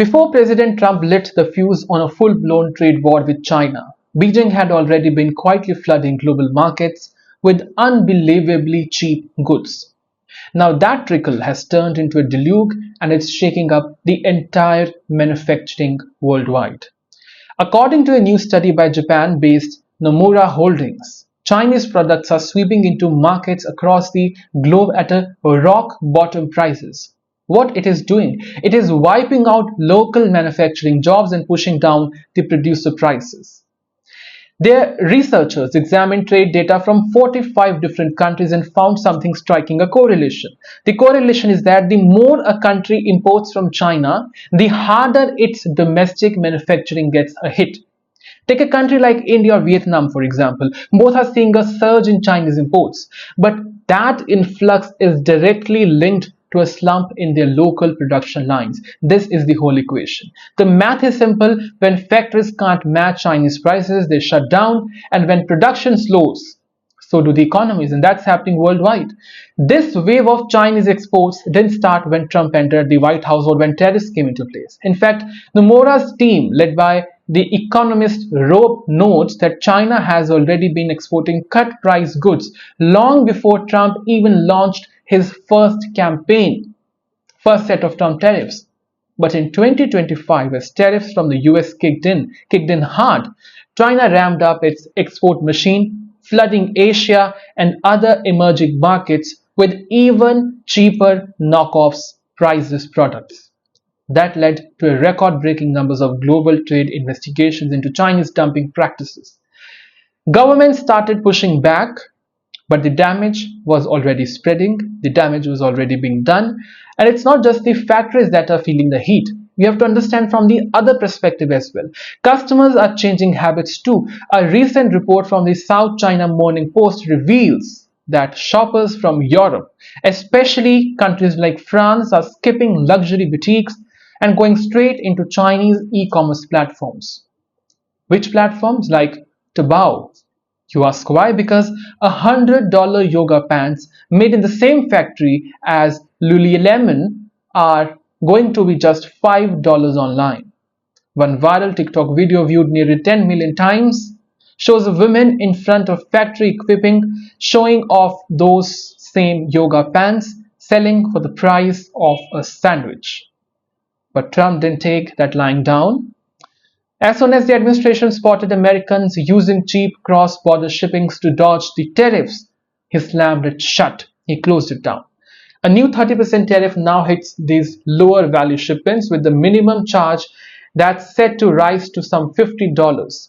Before President Trump lit the fuse on a full-blown trade war with China, Beijing had already been quietly flooding global markets with unbelievably cheap goods. Now that trickle has turned into a deluge and it's shaking up the entire manufacturing worldwide. According to a new study by Japan-based Nomura Holdings, Chinese products are sweeping into markets across the globe at a rock bottom prices. What it is doing? It is wiping out local manufacturing jobs and pushing down the producer prices. Their researchers examined trade data from 45 different countries and found something striking, a correlation. The correlation is that the more a country imports from China, the harder its domestic manufacturing gets a hit. Take a country like India or Vietnam, for example. Both are seeing a surge in Chinese imports, but that influx is directly linked to a slump in their local production lines. This is the whole equation. The math is simple. When factories can't match Chinese prices, they shut down, and when production slows, so do the economies, and that's happening worldwide. This wave of Chinese exports didn't start when Trump entered the White House or when tariffs came into place. In fact, Nomura's team, led by the economist Rob, notes that China has already been exporting cut-price goods long before Trump even launched his first set of Trump tariffs. But in 2025, as tariffs from the US kicked in hard, China ramped up its export machine, flooding Asia and other emerging markets with even cheaper knockoffs prices products. That led to a record-breaking numbers of global trade investigations into Chinese dumping practices. Governments started pushing back, but the damage was already spreading, the damage was already being done, and it's not just the factories that are feeling the heat. You have to understand from the other perspective as well. Customers are changing habits too. A recent report from the South China Morning Post reveals that shoppers from Europe, especially countries like France, are skipping luxury boutiques and going straight into Chinese e-commerce platforms. Which platforms? Like Taobao. You ask why? Because $100 yoga pants made in the same factory as Lululemon are going to be just $5 online. One viral TikTok video viewed nearly 10 million times shows a woman in front of factory equipping showing off those same yoga pants selling for the price of a sandwich. But Trump didn't take that lying down. As soon as the administration spotted Americans using cheap cross-border shippings to dodge the tariffs, he slammed it shut. He closed it down. A new 30% tariff now hits these lower value shipments with the minimum charge that's set to rise to some $50.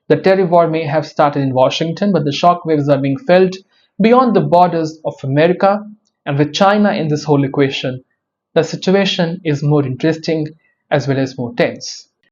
The tariff war may have started in Washington, but the shockwaves are being felt beyond the borders of America, and with China in this whole equation, the situation is more interesting as well as more tense.